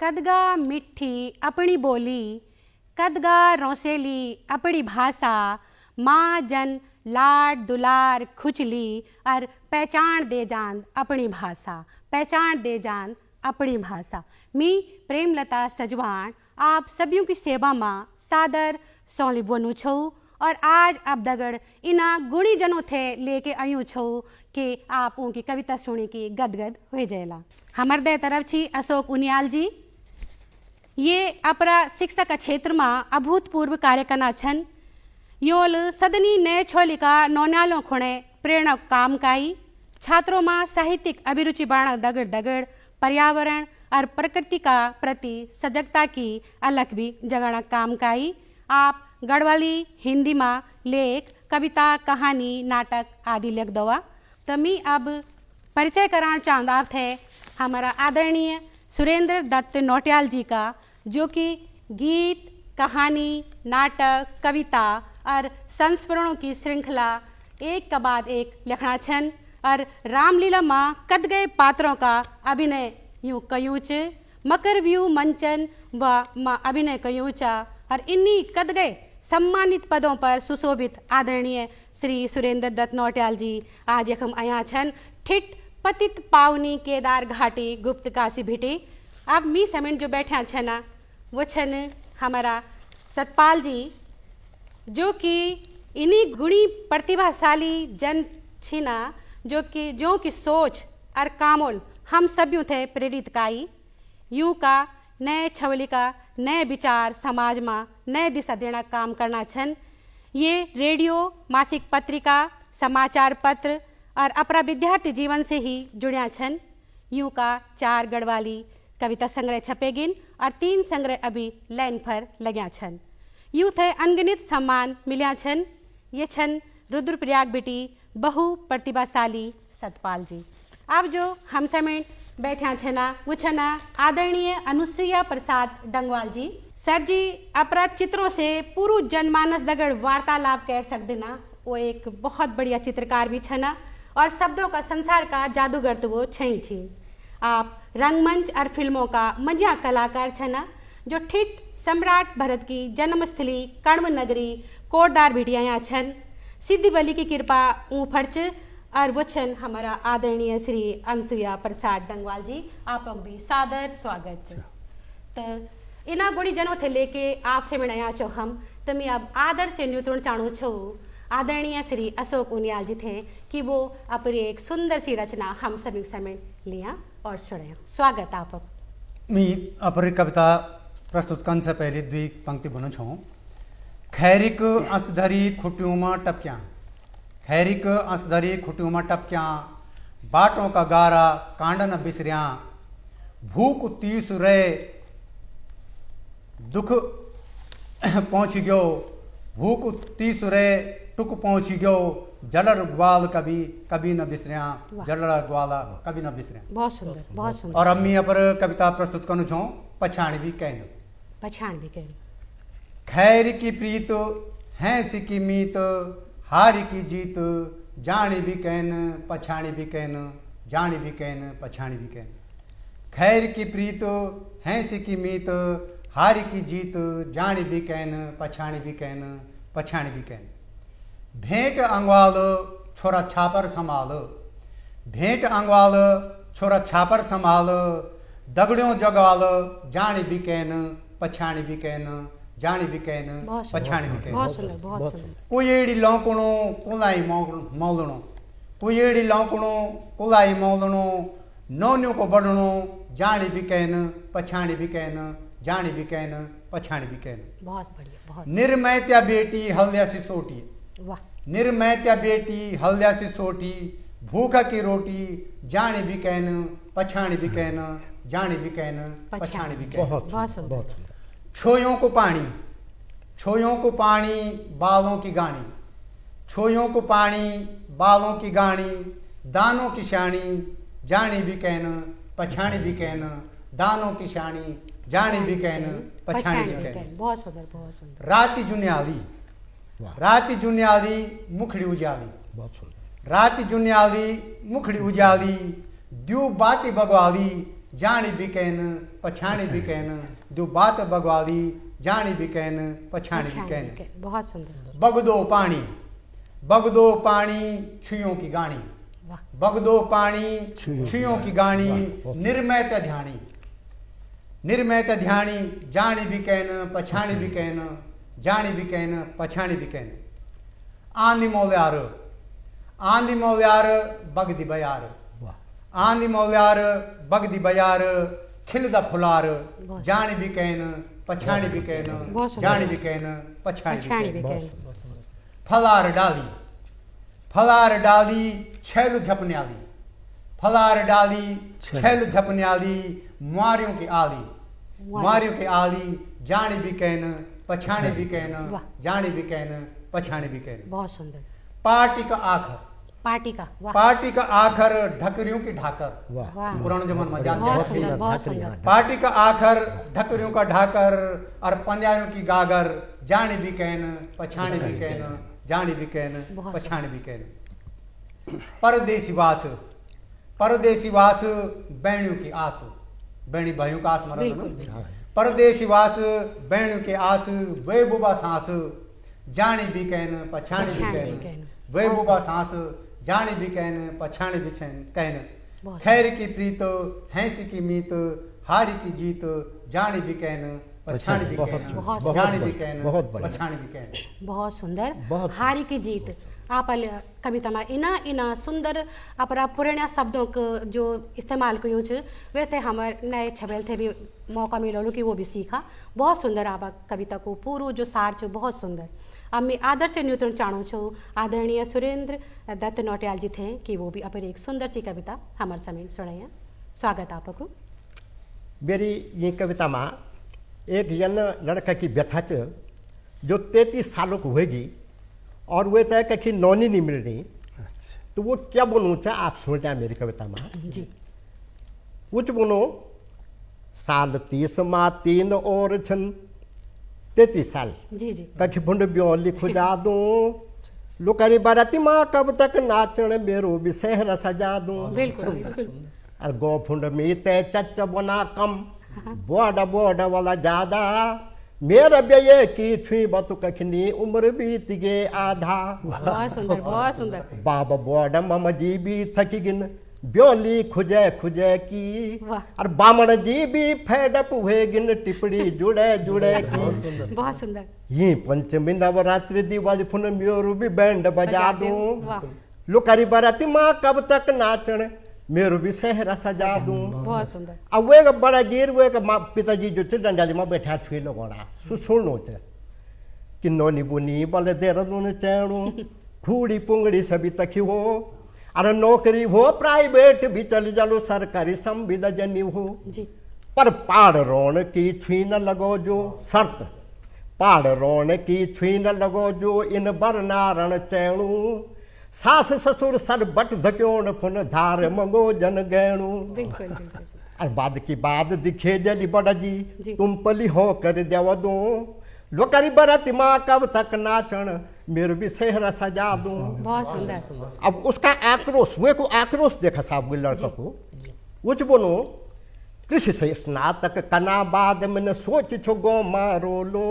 कदगा मिठी अपनी बोली, कदगा रौसेली अपनी भाषा, माँ जन लाड दुलार खुचली और पहचान दे जान अपनी भाषा, पहचान दे जान अपनी भाषा। मी प्रेमलता सजवान आप सभी की सेवा में सादर सौली बोनू छो और आज अब दगड़ इना गुणी जनों थे लेके आयु छो कि आप उनकी कविता सुनी की गदगद हो जाएला। हमारे दे तरफ छी अशोक उनियाल जी, ये अपरा शिक्षा का क्षेत्र में अभूतपूर्व कार्य करना छन। योल सदनी नए छोलिका नौन्यालों खुणे प्रेरणा काम काई, छात्रों में साहित्यिक अभिरुचि बढ़ा दगड़ दगड़ पर्यावरण और प्रकृति का प्रति सजगता की अलग भी जगाना काम काई। आप गढ़वाली हिंदी में लेख कविता कहानी नाटक आदि लिख दवा। तो मैं अब परिचय कराना चाहता थे हमारा आदरणीय सुरेंद्र दत्त नौटियाल जी का, जो कि गीत कहानी नाटक कविता और संस्मरणों की श्रृंखला एक के बाद एक लिखना छन और रामलीला माँ कद गए पात्रों का अभिनय यूँ कयूच मकर व्यू मंचन व माँ अभिनय कयूचा और इन्हीं कद गए सम्मानित पदों पर सुशोभित आदरणीय श्री सुरेंद्र दत्त नौटियाल जी आज हम आया छन ठिठ पतित पावनी केदार घाटी गुप्त काशी भिटी। अब मी समेत जो बैठा छना वो छन हमारा सतपाल जी, जो कि इन्हीं गुणी प्रतिभाशाली जन छिना, जो की सोच और कामोल हम सभी थे प्रेरित काई। यूं का नए छवली का नए विचार समाज में नए दिशा देना काम करना छन। ये रेडियो मासिक पत्रिका समाचार पत्र और अपना विद्यार्थी जीवन से ही जुड़िया छन। यूं का 4 गढ़वाली कविता संग्रह छपेगिन और 3 संग्रह अभी लाइन पर लग्या छन। यूं थे अनगिनत सम्मान मिलिया छन। ये छन रुद्रप्रयाग बेटी बहु प्रतिभाशाली सतपाल जी। अब जो हम समेत बैठा छना वो छना आदरणीय अनुसुईया प्रसाद डंगवाल जी। सर जी अपराध चित्रों से पूर्व जनमानस दगड़ वार्तालाप कर सकते ना, वो एक बहुत बढ़िया चित्रकार भी छना और शब्दों का संसार का जादूगर तो वो छई छी। आप रंगमंच और फिल्मों का मजिया कलाकार छना, जो ठिठ सम्राट भरत की जन्मस्थली कण्व नगरी कोटदार भिटिया छन। सिद्धि बलि की कृपा ऊफर्च और वो छन हमारा आदरणीय श्री अनुसुईया प्रसाद डंगवाल जी। आप भी सादर स्वागत। तो इना गुणी जनों थे लेके आपसे मैं नया चो हम तो मैं अब आदर से न्यूत्रण चाणू छो आदरणीय श्री अशोक उनियाल जी थे कि वो अपनी एक सुंदर सी रचना हम सभी समय लिया और सुनाया। स्वागत आप। मैं अपनी कविता प्रस्तुत करने से पहले 2 पंक्ति बोलना छूँ। खैरिक असधरी खुटियों टपक्या, खैरिक असधरी खुटियों टपक्या, बाटों का गारा कांडन बिसरिया, भूख तीस रे दुख पहुँच गयो, भूख तीस रे टुक पहुँच गयो, जलर ग्वाल कभी कभी न बिसरिया, जलर ग्वाला कभी न बिसरिया। बहुत सुंदर, बहुत सुंदर। और अम्मी अपर कविता प्रस्तुत करना छूँ पछाण भी कहन, पछाण भी कहन। खैर की प्रीत हैंस की मीत, हारी की जीत, जानी भी कहन पछाणी भी कहन, जानी भी कहन पछाणी भी कहन। खैर की प्रीत हैंस की मीत, हारी की जीत, जानी भी कहन पछाणी भी कहन, पछाणी भी कहन। भेंट अंगवाल छोरा छापर संभाल, भेंट अंगवाल छोरा छापर संभाल, दगड़ियों जगवाल जानी भी कहन पछाणी भी कहन, जानी भी कहन पछाणी भी कहन। बहुत सुंदर, बहुत सुंदर। कुयेड़ी लौकणो कुलाई मौलणो, कुयेड़ी लौकणो कुलाई मौलणो, नौनियों को बढ़णो जानी भी कहन पछाणी भी कहन, जानी भी कहन पछाणी भी कहन। बहुत बढ़िया, बहुत। निर्मैत्या बेटी हल्दिया सी सोटी, वाह। निर्मैत्या बेटी हल्दिया सी सोटी, भूखा की रोटी जानी भी कहन पछाणी भी कहन, जानी भी कहन पछाणी भी कहन। बहुत सुंदर। छोयों को पानी, छोयों को पानी बालों की गानी, छोयों को पानी बालों की गानी, दानों की शानी जानी भी कहन पछाणी भी कहन, दानों की शानी जानी भी कहन पछाणी भी कहन। बहुत सुंदर, बहुत सुंदर। राती जुन्याली, राती जुन्याली मुखड़ी उजाली, बहुत सुंदर। राती जुन्याली मुखड़ी उजाली, द्यू बाती बगवाली जानी भी कहन पछाणी भी कहन दो बात बगवाली जानी भी कहन पछाणी भी कहन। बहुत सुंदर। बगदो पानी छुइयों की गाणी, वाह। बगदो पानी छुइयों की गाणी निर्मयत ध्यानी, निर्मयत ध्यानी जानी भी कहन पछाणी भी कहन जानी भी कहन पछाणी भी कहन। आंधी मौल्यार बगदी बयार, आंधी मौल्यार बगदी बयार खिलदा फुलार जानी भी कहन पछाणी भी कहन जानी भी कहन पछाणी भी कहन। फलार डाली छैलु झपन्याली, फलार डाली छैलु झपन्याली मुआरियों की आली, मुआरियों की आली जानी भी कहन पछाणी भी कहन जानी भी कहन पछाणी भी कहन। बहुत सुंदर। पार्टी का आखर, पार्टी का आखर ढकरियों की ढाकर, पुराने जमाने में जानते हैं। पार्टी का आखर ढकरियों का ढाकर और पंजाबियों की गागर जानी भी कहन पछाणी भी कहन जानी भी कहन पछाणी भी कहन। परदेसी वास बैणियों की आस, बैणी भाइयों का आस मरद ना। परदेसी वास बैणियों की आस वे बुबा सांस जानी भी कहन पछाणी भी कहन वे बुबा सांस जानी भी कहन पछाणी भी कहन। खैर की प्रीत हैंसी की मीत हारी की जीत जानी भी कहन पछाणी भी कहन जानी भी कहन पछाणी भी कहन। बहुत सुंदर। हारी की जीत आप कविता में इना सुंदर अपना पुराना शब्दों को जो इस्तेमाल क्यों वे थे हमारे नए छबेल थे भी मौका मिलो कि वो भी सीखा। बहुत सुंदर आप कविता को पूरा जो सार छो बहुत सुंदर। अब मैं आदर से न्यूतन चाणू छो आदरणीय सुरेंद्र दत्त नौटियाल जी थे कि वो भी अपनी एक सुंदर सी कविता हमारे समय सुनाइए। स्वागत आपको। मेरी ये कविता में एक यन लड़का की व्यथा च जो 33 सालों को होगी और वे तय कहीं नौनी नहीं मिल रही। तो वो क्या बोलूँ चाहे आप सुनते हैं मेरी कविता में जी। कुछ बोलो साल 30 माँ 3 और छन 33 साल जी जी। कखी फुंड ब्यो लिखो जा दूं लोकारी बाराती माँ कब तक नाचण मेरो भी सहर सजा दूं। बिल्कुल। और गो फुंड में ते चच बना कम बोड़ा वाला ज्यादा मेरा ब्ये की छुई बतु कखनी उम्र बीत गे आधा। बहुत सुंदर बहुत सुंदर। बाबा बोड़ा मम जी भी थकी गिन ब्योली खुजे की और बामण जी भी फेडप हुए गिन टिपड़ी जुड़े की। बहुत सुंदर। ये पंचमी नवरात्रि दिवाली फुन म्योरू भी बैंड बजा दूं लोकारी बाराती माँ कब तक नाचण मेरो भी सहरा सजा दूं। बहुत सुंदर। अब वे बड़ा गिर वे पिताजी जो थे डंडाली में बैठा छुए लगोड़ा सुनो चे कि नोनी बुनी बल देहरादून चैणू खूड़ी पुंगड़ी सभी तकी हो अरे नौकरी हो प्राइवेट भी चल जालो सरकारी संविदा जनी हो जी। पर पाड़ रोण की छुई न लगो जो शर्त पाड़ रोण की छुई न लगो जो इन बरनारण चैणू सास ससुर सर बट धक्योण फुन धार मंगो जन गैणू। बिल्कुल। और बाद की बाद दिखे जली बड़ा जी तुम पली हो कर देव दो लोकारी बरती माँ कब तक नाचण मेरे भी सहरा सजा दूं। बहुत सुंदर। अब उसका आक्रोश वे को आक्रोश देखा साहब लड़का को कुछ बोलो कृषि से स्नातक कना बाद में सोच छो गो मारो लो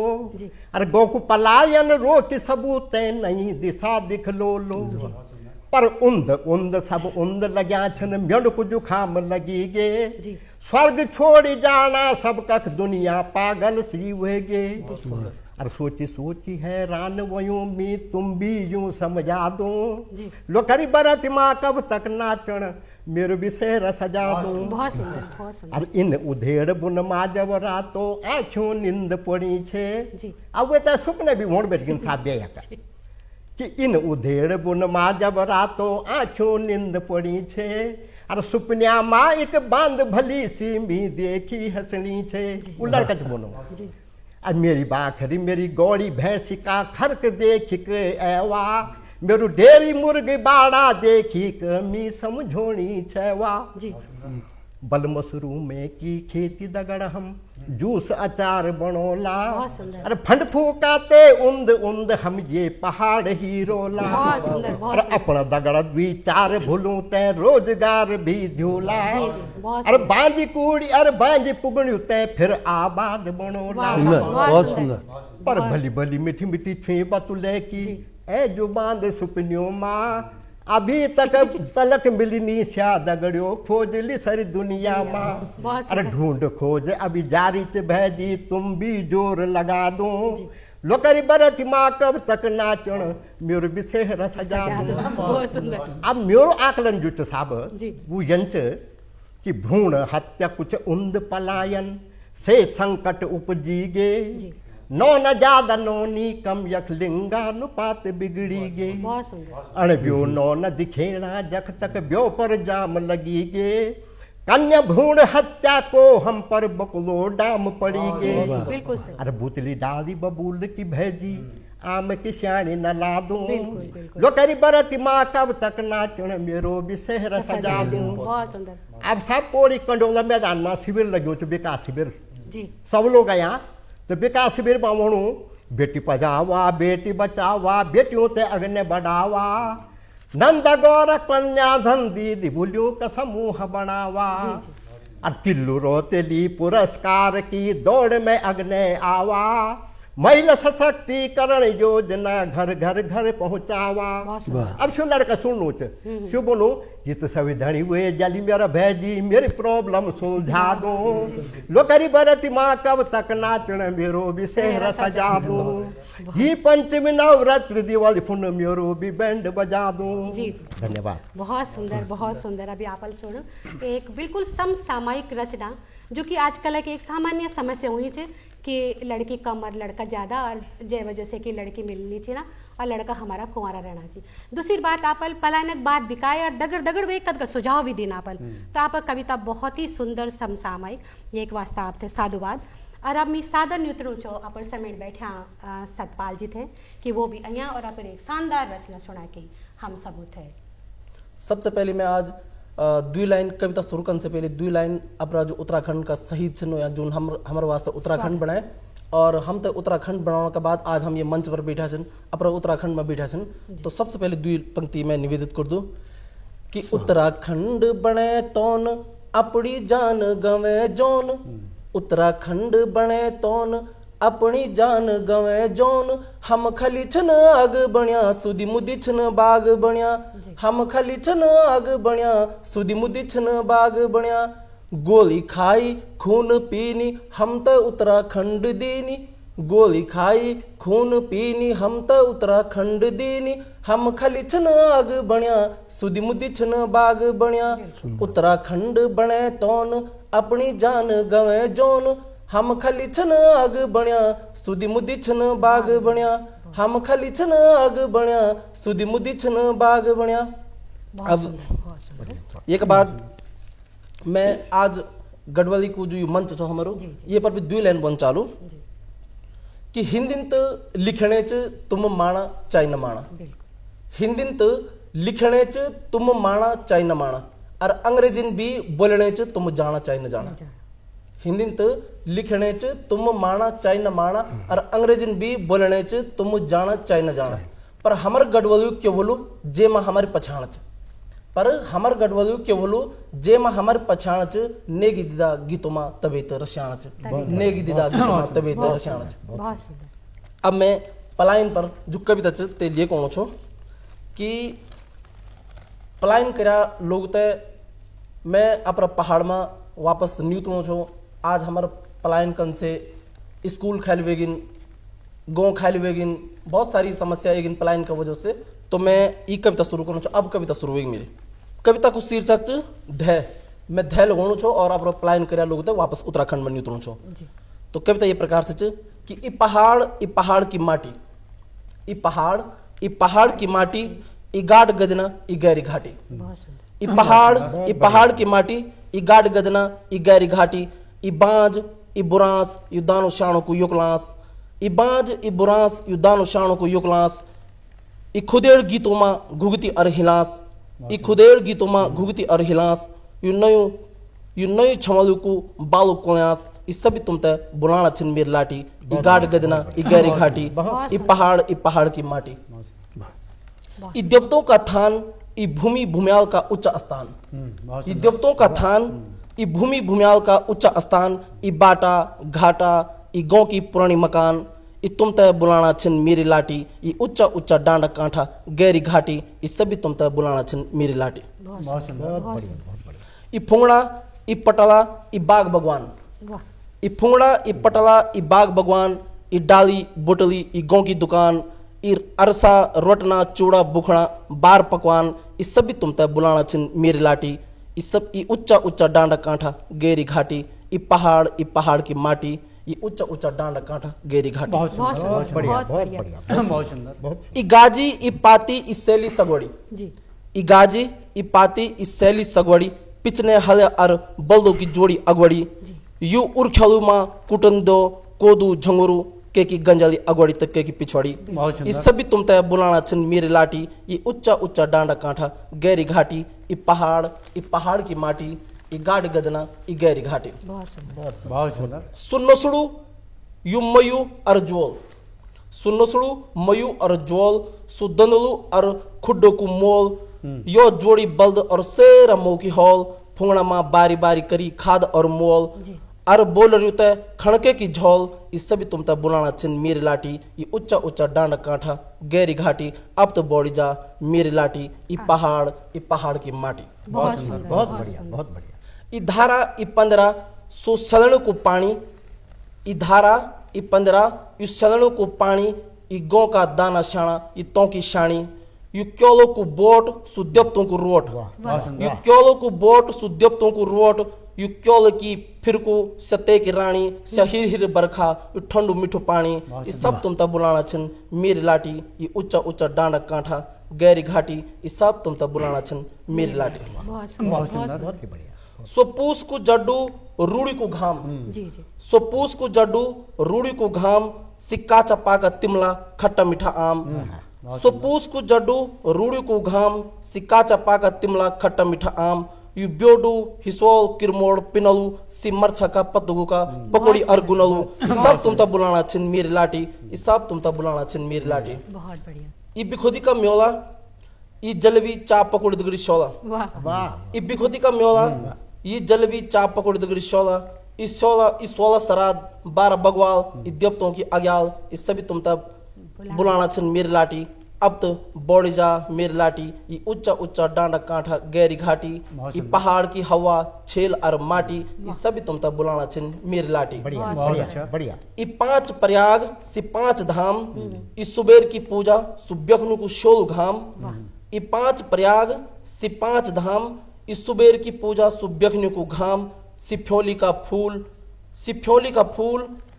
अरे गो को पलायन रो की सबूत नहीं दिशा दिख लो पर उंद सब उंद लग्या छन म्यड़ को जुखाम लगी गे स्वर्ग छोड़ी जाना सब कख दुनिया पागल सी हुएगे। और सोची हैरान वयूं मी तुम भी यूं समझा दो लोकारी बरत माँ कब तक नाचण मेरे भी सहर सजा दूं। बहुत सुंदर बहुत सुंदर। और इन उधेड़ बुन मा जब रातो आँखों नींद पड़ी छे अब वे तो सुपने भी होड़ बैठ गिन साहब कि इन उधेड़ बुन मा जब रातो आँखों नींद पड़ी छे और सुपन्या माँ एक बांध भली सी मी देखी हंसनी छे उलट कच बोलो। और मेरी बाखरी मेरी गौड़ी भैंसी का खर्क देख के एवा मेरू डेरी मुर्ग बाड़ा देखी कमी समझोनी छवा। बल मशरूमे की खेती दगड़ हम जूस अचार बनोला। बहुत सुंदर। अरे फंड फूकाते उंद उंद हम ये पहाड़ ही रोला। बहुत सुंदर, बहुत अरे अपना दगड़ द्वी चार भूलू ते रोजगार भी ध्यूला। जी, जी, बहुत अरे बांजी कूड़ी अरे बांजी पुगणियों ते फिर आबाद बनोला। सुंदर, बहुत सुंदर। पर भली भली मीठी मीठी छुई बतुले की ए जुबान दे सुपनियों माँ अभी तक तलक मिलनी स्या दगड़ियों खोजली सारी दुनिया माँ। बहुत अरे ढूंढ खोज अभी जारी च भैजी तुम भी जोर लगा दो। लोकरी बरत माँ कब तक नाचण मेरो विषय सजा दो। बहुत सुंदर। अब मेरो आकलन जो साहब जी। वो यंच कि भ्रूण हत्या कुछ उन्द पलायन से संकट उपजीगे। नो न ज्यादा नोनी कम यख लिंगानुपात बिगड़ी गे। बहुत सुंदर। अण ब्यो नो न दिखेना जख तक ब्यो पर जाम लगी गे। कन्या भ्रूण हत्या को हम पर बकुलो डाम पड़ी गे। बिल्कुल सही। अरे बुतली डाली बबूल की भेजी आम की श्याणी न ला दूं। बिल्कुल, बिल्कुल। लोकरी बरती माँ कब तक नाचण मेरो विषय सजा दूं। बहुत सुंदर। अब सब कोरी कंडोला मैदान में शिविर लग्यो तो विकास शिविर जी। सब लोग आया तो विकास शिविर में वणु बेटी पढ़ावा बेटी बचावा बेटियों ते अग्नि बढ़ावा। नंद गौर कन्या धन दीदी बोलियो का समूह बनावा। और तिल्लू रोतेली पुरस्कार की दौड़ में अग्नि आवा। महिला सशक्तिकरण योजना घर घर घर पहुंचावा। अब शो लड़का सुनू शो बोलू ये तो सभी धनी हुए जली मेरा भैजी मेरी प्रॉब्लम सुलझा दो। लोकरी बरती माँ कब तक नाचण मेरो विषय सजा दो। ही पंचमी नवरात्रि दिवाली फुन मेरो भी बैंड बजा दो। जी। धन्यवाद। बहुत सुंदर, बहुत सुंदर। अभी आपल सुनो एक बिल्कुल समसामयिक रचना जो कि आजकल की एक सामान्य समस्या हुई है कि लड़की कम और लड़का ज़्यादा और जय वजह से कि लड़की मिलनी चाहिए ना और लड़का हमारा कुंवारा रहना चाहिए। दूसरी बात आपल पलायनक बात बिकाए और दगड़ दगड़ वे कद का सुझाव भी देना आपल। तो आप कविता बहुत ही सुंदर समसामयिक ये एक वास्ता आप थे साधुवाद। और अब मैं सादर न्यूतरू छो अपन समेट बैठा सतपाल जी थे कि वो भी अहिया और अपन एक शानदार रचना सुना के हम सब थे। सबसे पहले मैं आज दुई लाइन कविता शुरू करने से पहले दुई लाइन अपना जो उत्तराखंड का शहीद छन या जो हमारे वास्ते उत्तराखंड बनाए और हम तो उत्तराखंड बनाने के बाद आज हम ये मंच पर बैठा छन अपना उत्तराखंड में बैठा छन। तो सबसे पहले दुई पंक्ति मैं निवेदित कर दूं कि उत्तराखंड बने तोन अपनी जान गवे जोन। उत्तराखंड बने तोन अपनी जान गवे जोन। हम खली छन आग बण्या सुदी मुदी छन बाग बण्या। हम खली छन आग बण्या सुदी मुदी छन बाग बण्या। गोली खाई खून पीनी हम त उत्तराखंड दीनी। गोली खाई खून पीनी हम त उत्तराखंड दीनी। हम खली छन आग बण्या सुदी मुदी छन बाग बण्या। उत्तराखंड बणे तोन अपनी जान गवे जोन। हम खली छन आग बण्या सुदी मुदी छन बाग बण्या। हम खली छन आग बण्या सुदी मुदी छन बाग बण्या। अब एक बात मैं आज गढ़वाली को जो मंच छो हमारो ये पर भी दुई लाइन बन चालू कि हिंदिन तो लिखने च तुम माना चाहे न माना। हिंदिन तो लिखने च तुम माना चाहे न माना और अंग्रेजिन भी बोलने च तुम जाना चाहे न जाना। हिंदिन तो लिखने च तुम माना चाहे न माना और अंग्रेजिन भी बोलने च तुम जाना चाहे न जाना। पर हमर गढ़वाली क्यों बोलू जे माँ हमारी पछाण च। पर हमर गढ़वाली क्यों बोलू जे माँ हमारी पछाण च नेगी दिदा गीतों माँ तबे तो रसाण च। नेगी दिदा गीतों माँ तबे तो रसाण च। अब मैं पलायन पर जो कविता च ते लिए कौन छो कि पलायन करा लोग ते मैं अपना पहाड़ में वापस न्यूतनो छो। आज हमारा पलायन कन से स्कूल खाली वेगिन गाँव खाली वेगिन बहुत सारी समस्या एगिन पलायन की वजह से। तो मैं ये कविता शुरू करूँ छो। अब कविता शुरू होगी मेरी कविता को शीर्षक च धै। मैं धै लगाणु छो और अपना पलायन करा लोग ते वापस उत्तराखंड में न्यूतनो छो। तो कविता ये प्रकार से च कि ई पहाड़ की माटी। ई पहाड़ की माटी ई गाड गदना ई गहरी घाटी। ई पहाड़ की माटी ई गाड गदना ई गहरी घाटी। ई बांझ ई बुरांस यु दानो शाणो को युकलांस। ई बांझ ई बुरांस यु दानो शाणो को युकलांस। ई खुदेड़ गीतों में घुगती अर हिलांस। ई खुदेड़ गीतों में घुगती अर हिलांस। यु नई छमलु को बालू कोयास ई सभी तुमते बुलाना छिन मेरी लाटी ई गाड गदना ई गहरी घाटी ई पहाड़ की माटी ई देवताओं का थान ई भूमि भूम्याल का उच्च स्थान बहुत ई देवताओं का थान ई भूमि भूम्याल का उच्च स्थान ई बाटा घाटा ई गांव की पुरानी मकान ई तुम तय बुलाना छिन मेरी लाटी ई उच्चा उच्चा डांडा कांठा गहरी घाटी ई सभी तुम तय बुलाना छिन मेरी लाटी बहुत सुंदर ई फुंगड़ा ई पटला ई बाग भगवान वाह ई फुंगड़ा ई पटला ई बाग भगवान ई डाली बोटली ई गांव की दुकान ई अरसा रोटना चूड़ा बुखड़ा बार पकवान ई सभी तुम तय बुलाना छिन मेरी लाटी ई सब ई उच्चा उच्चा डांडा कांठा गहरी घाटी ई पहाड़ की माटी ये उच्चा उच्चा डांडा कांठा गहरी घाटी बहुत बहुत सुंदर सुंदर, बहुत बढ़िया बहुत बहुत बढ़िया। बढ़िया बहुत सुंदर बहुत ई गाजी ई पाती ई शैली सगवड़ी जी ई गाजी ई पाती ई शैली सगवड़ी पिछने हले और बल्दो की जोड़ी अगवड़ी यू उर्ख्यालू माँ कुटंदो कोदू झंगुरु के की गंजाली अगवड़ी तक के की पिछवाड़ी बहुत सुंदर। ये सभी तुम तय बुलाना छिन मेरी लाटी ये उच्चा उच्चा डांडा कांठा गहरी घाटी ई पहाड़ की माटी ई गाड गदना ई गहरी घाटी बहुत सुंदर बहुत सुंदर सुन्नसुड़ू यु मयू और ज्वल सुन्नसुड़ू मयू और ज्वल सुदनलू और खुड्डो को मोल यो जोड़ी बल्द और सेरा मऊ की हॉल फुंगड़ा माँ बारी बारी करी खाद और मोल जी। और बोल रही तय खड़के की झोल ये सभी तुम तय बुलाना छिन मेरी लाटी ये उच्चा उच्चा डांड कांठा गहरी घाटी अब तो बौड़ी जा मेरी लाटी ये पहाड़ की माटी बहुत सुंदर बहुत बढ़िया बहुत बढ़िया ई धारा ई 15 सो सलण को पानी ई धारा ई 15 यू सलण को पानी ई गाँव का दाना शाना ई तों की शानी यू क्योलो को बोट सुद्यप्तों को रोट बहुत सुंदर यू क्योलो को बोट सुद्यप्तों को रोट यू क्योल की फिर को सत्य की रानी सहिर हिर बरखा यू ठंडू मिठो पानी ये सब तुम तब बुलाना छिन मेरी लाटी ये उच्चा उच्चा डांडा कांठा गहरी घाटी ये सब तुम तब बुलाना छिन मेरी लाटी बहुत सुंदर बहुत बहुत सुंदर सुंदर बहुत ही बढ़िया सोपूस को जड्डू रूढ़ी को घाम जी जी सोपूस को जड्डू रूढ़ी को घाम सिक्का चपा का तिमला खट्टा मीठा आम सोपूस को जड्डू रूढ़ी को घाम सिक्का चपा का तिमला खट्टा मीठा आम यू ब्योडू हिसोल किरमोड़ पिनलू सी मरछा का पतगु का पकौड़ी और गुनलू ये सब तुम तब बुलाना छिन मेरी लाटी ये सब तुम तब बुलाना छिन मेरी लाटी बहुत बढ़िया ये बिखोदी का म्योला ये जलेबी चा पकौड़ी दगड़ी शोला वाह वाह ई बिखोती का म्योला ये जलेबी चाप पकौड़ी दगड़ी शोला इस 16 सराद 12 बगवाल ई देवताओं की अग्याल इस सभी तुम तब बुलाना छिन मेरी लाटी अब तो बौड़ी जा मेरी लाटी ये उच्चा उच्चा डांडा कांठा गहरी घाटी ये पहाड़ की हवा छेल और माटी ये सभी तुम तब बुलाना छिन मेरी लाटी बढ़िया बहुत बढ़िया अच्छा। बढ़िया ये 5 प्रयाग से 5 धाम ये सुबेर की पूजा सुब्यखनु को शोल घाम ये 5 प्रयाग से 5 धाम इस सुबेर की पूजा सुब्यखनु को घाम सिफ्योली का फूल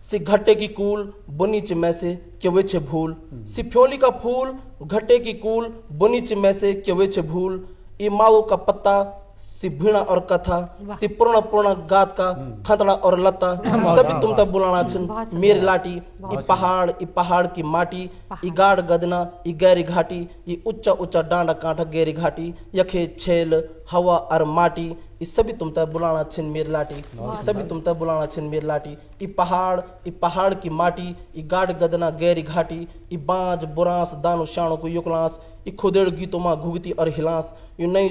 से घट्टे की कूल बनीच में से क्यों छे भूल सिफ्योली का फूल घट्टे की कूल बनीच में से क्यों छे भूल ये मालो का पत्ता सी भीणा और कथा सी पूर्ण गात का खतड़ा और लता सभी तुम तब बुलाना छिन मेरी लाटी ये पहाड़ की माटी ये गाड़ गदना ये गहरी घाटी ये उच्चा उच्चा डांडा कांठा गहरी घाटी यखे छेल हवा और माटी ये सभी तुम तब बुलाना छिन मेरी लाटी ये सभी तुम तब बुलाना छिन मेरी लाटी ये पहाड़ की माटी ये गाड़ गदना गहरी घाटी ये बांज बुरांस दानो शाणों को युकलांस ये खुदेड़ गीतों माँ घुगती और हिलांस ये नई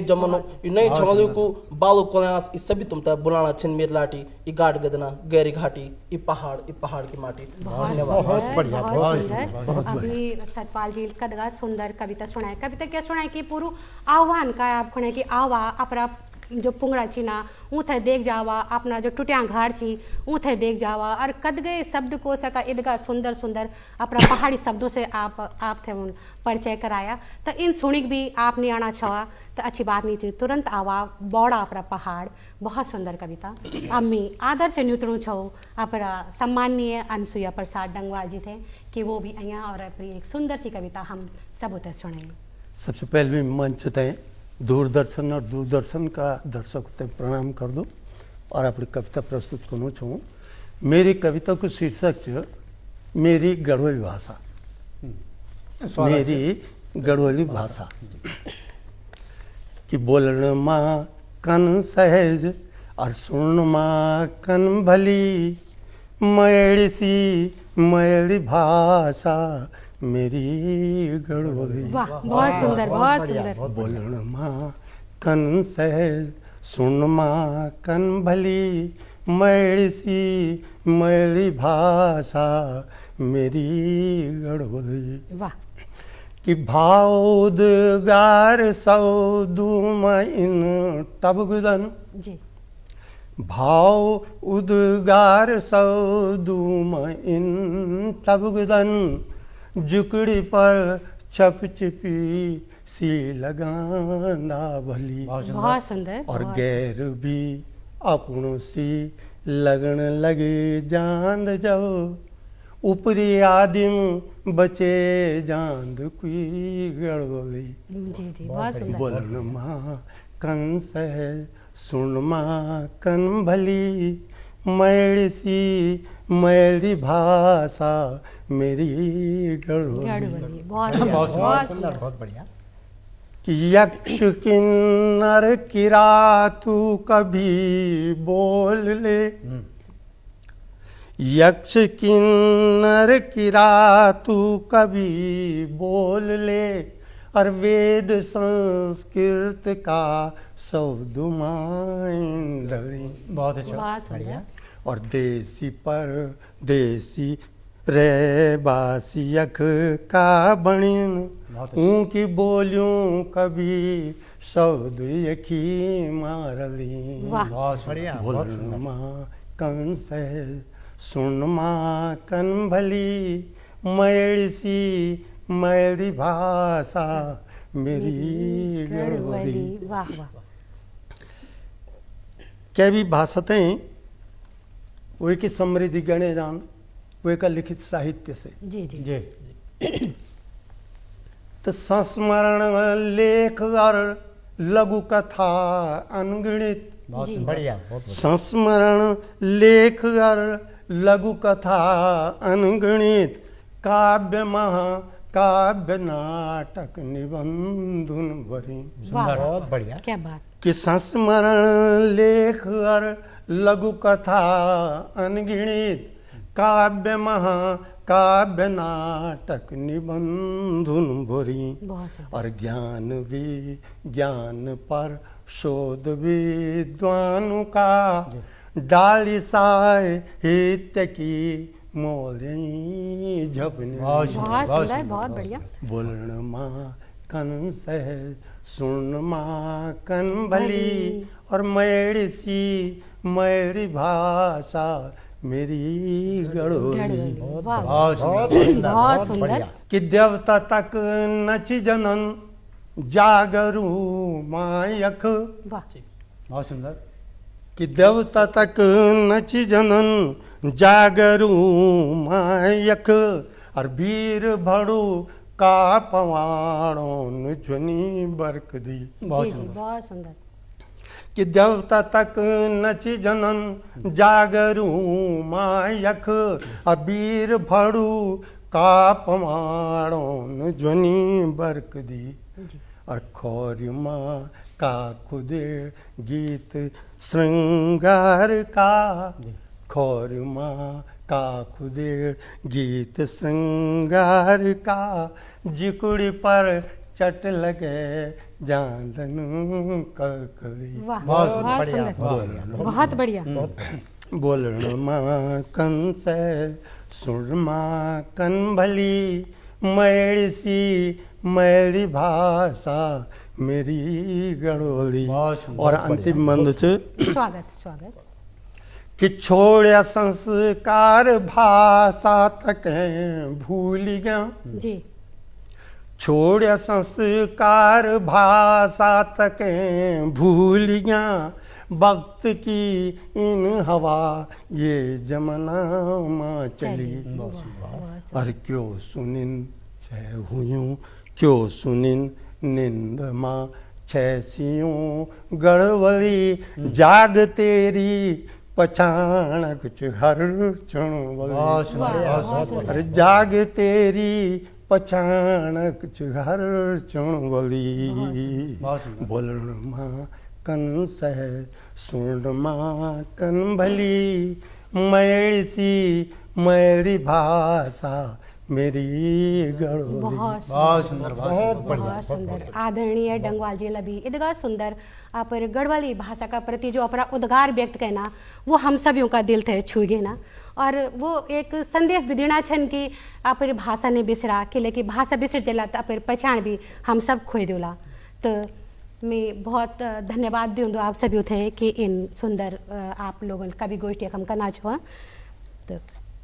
छमलू को बालू कोलांस ये सभी तुम तब बुलाना छिन मेरी लाटी ये गाड़ गदना गहरी घाटी ये पहाड़ की माटी बहुत बढ़िया बहुत सुंदर अभी सतपाल जी कदगा सुंदर कविता सुनाए कविता क्या सुनाए कि पूरू आह्वान का आप खुणे कि आवा अपना जो पुंगड़ा छिना ऊथे देख जावा अपना जो टूटिया घर छी ऊथे देख जावा और कद गए शब्द को सका इदगा सुंदर सुंदर अपना पहाड़ी शब्दों से आप थे उन परिचय कराया तो इन सुनिक भी आपने आना छवा तो अच्छी बात नहीं चाहिए तुरंत आवा बौड़ा अपना पहाड़ बहुत सुंदर कविता अम्मी आदर से न्यूतरू छो अपना सम्माननीय अनसुया प्रसाद डंगवाल जी थे कि वो भी अँ और अपनी एक सुंदर सी कविता हम सब उतर सुने। सबसे पहले मैं मंच तय दूरदर्शन और दूरदर्शन का दर्शक तय प्रणाम कर दूँ और अपनी कविता प्रस्तुत करूँ छूँ। मेरी कविता को शीर्षक छ मेरी गढ़वाली भाषा मेरी गढ़वाली भाषा कि बोलन माँ कन सहज और सुन माँ कन भली मैड़ी सी मैड़ी भाषा मेरी गड़बड़ी। वाह, बहुत सुंदर, बहुत सुंदर। बोलन माँ कन सहज सुन माँ कन भली मैड़ी सी मैड़ी भाषा मेरी गड़बड़ी। वाह, कि भाव उद्गार सौदूम इन तबगदन जी भाव उद्गार सौदूम इन तबगदन जुकड़ी पर चपचिपी सी लगाना भली। बहुत सुंदर। और बहुत गैर भी अपनों सी लगन लगे जांद जब ऊपरी आदिम बचे जांद कोई गड़बड़ी। जी जी, बहुत सुंदर। बोलन माँ कन सहज सुन माँ कन भली मैड़ी सी मैड़ी भाषा मेरी गड़बड़ी। गड़बड़ी, बहुत बहुत बहुत सुंदर, सुंदर। बहुत बढ़िया। कि यक्ष किन्नर किरातु कभी बोल ले यक्ष किन्नर किरातु कभी बोल ले और वेद संस्कृत का शब्द मांडली। बहुत अच्छा, बहुत सुंदर। बढ़िया। और देसी पर देसी रे बासियक का बणिन बहुत ऊँकी बोलियों कभी शब्द यखी मारली। वाह, बहुत बढ़िया, बहुत बोलन सुंदर। माँ कन सहज सुन माँ कन भली मैड़ी सी मैड़ी भाषा मेरी गड़बड़ी। वाह वाह, क्या भी भाषातें वे की समृद्धि गणे जान वे का लिखित साहित्य से जी जी जी तो संस्मरण लेख और लघु कथा अनगिणित बहुत जी। बढ़िया, बहुत बढ़िया। संस्मरण लेख और लघु कथा अनगिणित काव्य महाकाव्य नाटक निबंधन भरी। वाह, बहुत बढ़िया। क्या बात। कि संस्मरण लेख और लघु कथा अनगिणित काव्य महाकाव्य नाटक निबंधन भरी। बहुत सुंदर। और ज्ञान भी ज्ञान पर शोध विद्वानु का डाली साहित्य की मोली झपने। बहुत सुंदर, बहुत बहुत सुंदर, सुंदर, बहुत बहुत बढ़िया। बोलन माँ कन सहज सुन माँ कन भली और मैड़ी सी मैड़ी भाषा मेरी गड़ोली। गड़बड़ी, वाह वाह, बहुत सुंदर, बहुत बहुत सुंदर। बढ़िया। कि देवता तक नच जनन जागरू मायक वाह, बहुत सुंदर। कि देवता तक नच जनन जागरू मायक और वीर भड़ू का पवाड़ों ध्वनि बरक दी। बहुत जी जी, सुंदर। बहुत सुंदर। कि देवता तक नच जनन जागरू मायक अबीर भड़ू का पमाड़ों ध्वनि बरक दी। जी और खौर्य माँ का खुदे गीत श्रृंगार का खौर्य माँ का खुदे गीत श्रृंगार का जिकुड़ी पर चट लगे जांदन कलकली। वाह, बहुत बहुत बढ़िया, सुंदर, बहुत बढ़िया। बहुत बढ़िया। बोलन माँ कन से सुर माँ कन भली मैड़ी सी मैड़ी भाषा मेरी गड़ोली। बहुत सुंदर, और बहुत अंतिम मंद च स्वागत स्वागत। कि छोड़या संस्कार भाषा तक भूल गया जी छोड़या संस्कार भाषा तक भूल गया वक्त की इन हवा ये जमना माँ चली। और क्यों सुनिन छह हुयूं क्यों सुनिन निंद माँ छैसियों गड़बड़ी जाग तेरी पछाण कुछ हर क्षण बहुत सुंदर, वाह, बहुत सुंदर। अरे जाग तेरी पछाण कुछ हर क्षण बहुत सुंदर। बोलन माँ कंस है सुरमा कन भली मैसी मेरी भाषा मेरी गढ़ोली। बहुत सुंदर, बहुत सुंदर। आदरणीय डंगवाल जी लबी इतगा सुंदर पर गढ़वाली भाषा का प्रति जो अपना उद्गार व्यक्त करना वो हम सभी का दिल थे छू गए ना। और वो एक संदेश भी देना छन कि अपर भाषा ने बिसरा कि लेकिन भाषा बिसर जला तो अपर पहचान भी हम सब खोए दिला। तो मैं बहुत धन्यवाद दूँ आप सभी थे कि इन सुंदर आप लोगों का भी गोष्ठी हम करना छो। तो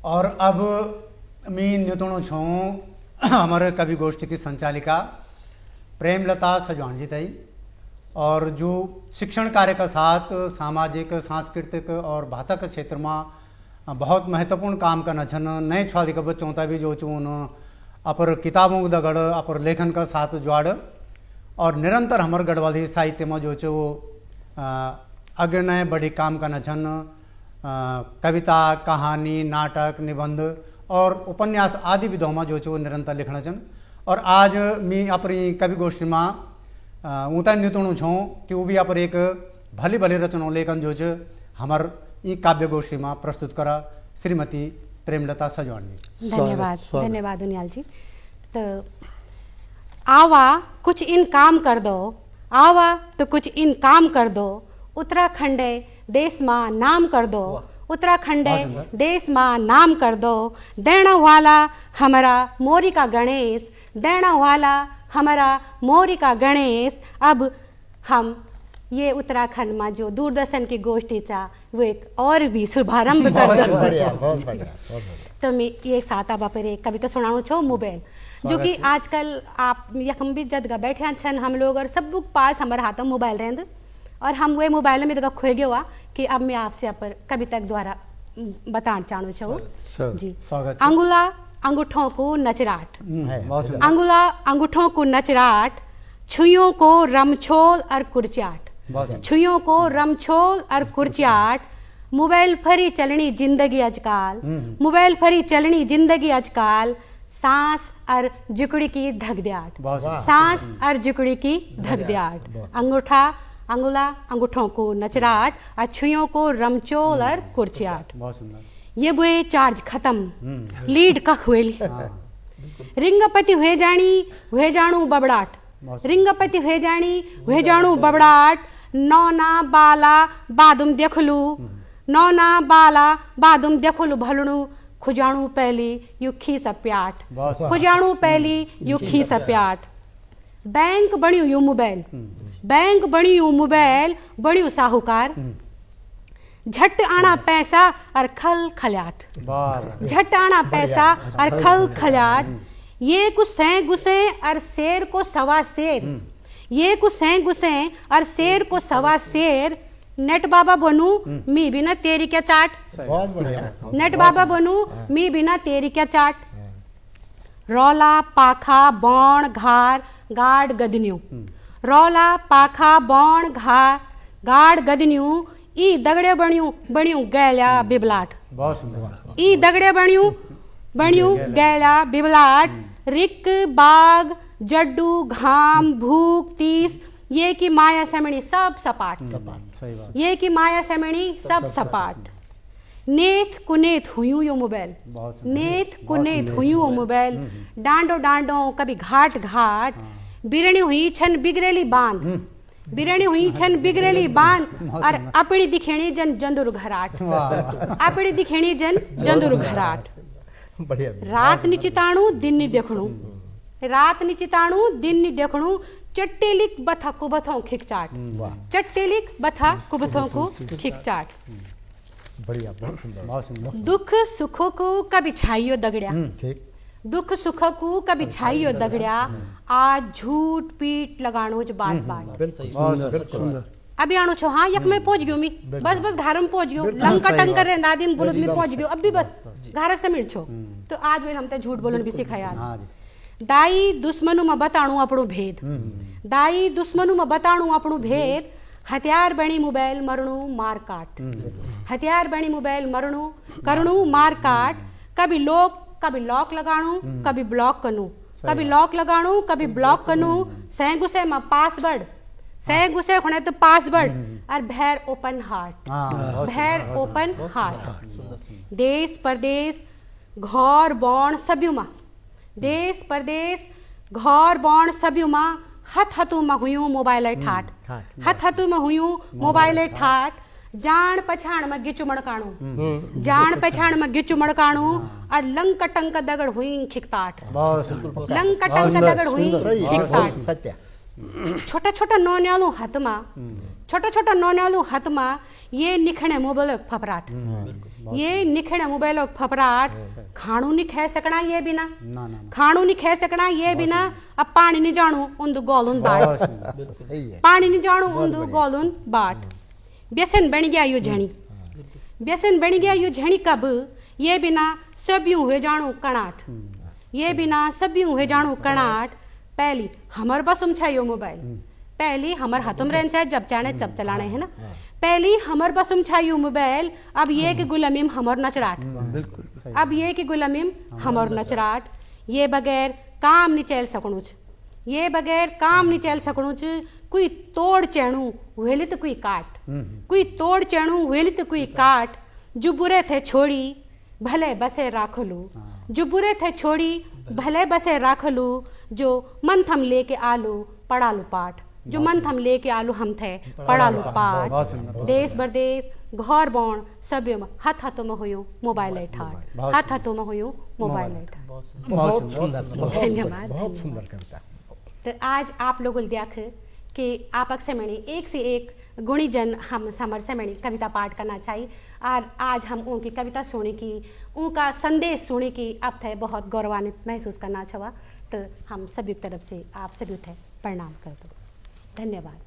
और अब मैं न्यूतणो छूँ हमारे कवि गोष्ठी की संचालिका प्रेमलता सजवान जी तई, और जो शिक्षण कार्य का साथ सामाजिक सांस्कृतिक और भाषा के क्षेत्र में बहुत महत्वपूर्ण काम करना छन। नए छाली का बच्चों ता भी जो चून अपर किताबों दगड़ अपर लेखन का साथ जुआड़ और निरंतर हमारे गढ़वाली साहित्य में जो वो अग्र नए बड़ी काम करना छन। कविता, कहानी, नाटक, निबंध और उपन्यास आदि विधाओं में जो वो निरंतर लिखना छन। और आज मैं अपनी कवि गोष्ठी में ऊँता न्यूतणु छूँ कि वो भी अपर एक भली भली रचना लेखन जो हमार ई काव्य गोष्ठी में प्रस्तुत करा श्रीमती प्रेमलता सजवान जी। धन्यवाद, धन्यवाद दुनियाल जी। तो आवा कुछ इन काम कर दो, आवा तो कुछ इन काम कर दो, उत्तराखंड देश माँ नाम कर दो, उत्तराखंड देश माँ नाम कर दो, देना वाला हमारा मोरी का गणेश, देना वाला हमारा मोरी का गणेश। अब हम ये उत्तराखंड में जो दूरदर्शन की गोष्ठी था वो एक और भी शुभारंभ कर दो। तो मैं ये साथ अब पर एक कविता सुनाऊँ छो मोबाइल, जो कि आजकल आप यखम भी जदगा बैठे छन हम लोग और सब पास हमारे हाथ में मोबाइल रहते और हम वो मोबाइल में जगह खोए गया कि अब मैं आपसे पर कविता द्वारा बताना चाहूँ छो जी। अंगुला अंगूठों को नचराट, अंगुला अंगूठों को नचराट, छुइयों को रमछोल और कुर्चाट, छुइयों को रमछोल और कुर्चाट, मोबाइल फरी चलनी जिंदगी आजकल, मोबाइल फरी चलनी जिंदगी आजकल, सांस और जुकड़ी की धकध्याट, सांस और जुकड़ी की धकध्याट, अंगूठा अंगुला अंगूठों को नचराट और छुइयों को रमचोल और कुर्चाट। ये बुए चार्ज खत्म लीड का खुएली, रिंगपति हुए जानी हुए जानू बबड़ाट, रिंगपति हुए जानी हुए जानू बबड़ाट, नौना बाला बादुम देखलू, नौना बाला बादुम देखलू भलणू, खुजाणू पहली युखी सप्याट, खुजाणू पहली युखी सप्याट। बैंक बणियो यू मोबाइल, बैंक बणियो मोबाइल, बणियो साहूकार, झट आना पैसा और खल खलाट, झट आना पैसा और खल खलाट। ये कुछ सै गुसे और शेर को सवा शेर, ये कुछ सै गुसे और शेर को सवा शेर, नेट बाबा बनू मी बिना तेरी क्या चाट, नेट बाबा बनू मी बिना तेरी क्या चाट। रौला पाखा बौण घार गाड़ गदन्यू, रौला पाखा बौण घार गाड़ गदन्यू, ई दगड़े बणियू बणियू गैला बिबलाट, ई दगड़े बणियू बणियू गैला बिबलाट। रिक बाग जड्डू घाम भूख तीस, ये की माया समणी सब सपाट, ये की माया समणी सब सपाट। नेथ कुनेथ हुयू यो मोबाइल, नेथ कुनेथ हुयू यो मोबाइल, डांडो डांडो कभी घाट घाट, बिरणी हुई छन बिगड़ेली बांध, बिरणी हुई छन बिगड़ेली बांध, और अपनी दिखेणी जन जंदुर घराट, अपनी दिखेणी जन जंदुर घराट। रात निचिताणु दिन नि देखणु, रात निचिताणु दिन नि देखणु, चट्टेलिक बथा कुबथों खिकचाट, चट्टेलिक बथा कुबथों को खिकचाट। बढ़िया, बहुत सुंदर। दुख सुखों को कभी छाइयो दगड़िया, दुख सुख को कभी छाइयो दगड़िया, आज झूठ पीट लगाणो ज बाट बाट। अभी आणो छो हाँ यक में पहुंच गयो मी, बस बस घर में पहुंच गयो, लंका टंकर रे दादी में बुलद में पहुंच गयो, अभी बस घरक समीर छो। तो आज वे हम ते झूठ बोलन भी सिखाया। दाई दुश्मनु में बताणु अपनो भेद, दाई दुश्मनु में बताणु अपनो भेद, हथियार बणी मोबाइल मरणु मार काट, हथियार बणी मोबाइल मरणु करणु मार काट। कभी लॉक लगाणु कभी ब्लॉक कनु, कभी लॉक लगाणु कभी ब्लॉक कनु, सैंगुसे में पासवर्ड, सह गुसे खुणे तो पासवर्ड और भैर ओपन हार्ट हाँ भैर ओपन हार्ट देश परदेश घर बण सब्युमा देश परदेश घर बण सब्युमा हथ हतुमा हुयूं मोबाइल ठाट हथ हतुमा हुयूं मोबाइल ठाट जान पछाण में गिचु मड़काणू जान पछाण में गिचु मड़काणू और लंक टंक दगड़ हुई खिकताट बहुत लंक टंक दगड़ हुई सही है, खिकताट सत्य। छोटा छोटा नौन्यालू हाथमा छोटा छोटा नौन्यालू हाथमा ये निखणे मोबाइल फपराट ये निखणे मोबाइल फपराट खाणू नहीं खे सकना ये बिना ना ना खाणू नहीं खे सकना ये बिना अब पानी नहीं जाणू उंदू गोलून बाट सही है। पानी नहीं जाणू उंदू गोलून बाट व्यसन बन गया यो झणी व्यसन बन गया यो झणी कब ये बिना सब्यूं हुए जाणू कणाट ये बिना सब्यूं हुए जाणू कणाट पहली हमर बसुम छा यो मोबाइल पहली हमर हाथम रहन चाहे जब चाहे जब चलाने है ना पहली हमर बसुम छा यो मोबाइल अब ये के गुलामीम हमर नचराट बिल्कुल अब ये कि गुलामीम हमर नचराट ये बगैर काम नहीं चल सकणु छ ये बगैर काम नहीं चल सकणु छ कोई तोड़ चैणू वेली तो कोई काट कोई तोड़ चैणू वेली तो कोई काट जो बुरे थे छोड़ी भले बसे राखलू जो बुरे थे छोड़ी भले बसे राखलू जो मन थम लेके आलू पड़ालू पाठ जो मन थम लेके आलू हम थे पड़ालू पाठ देश बरदेश घर बण सभ्य में हाथ हाथों में हुयो मोबाइल ठाट हाथ हाथों में हुयो मोबाइल ठाट बहुत सुंदर धन्यवाद बहुत सुंदर कविता। तो आज आप लोगों ने देख कि आपक से मैंने एक से एक गुणीजन हम समर से मैंने कविता पाठ करना चाहिए और आज हम उनकी कविता सुने की उनका संदेश सुने की अब थे बहुत गौरवान्वित महसूस करना चाहा तो हम सभी तरफ से आप सभी थे प्रणाम कर दो। धन्यवाद।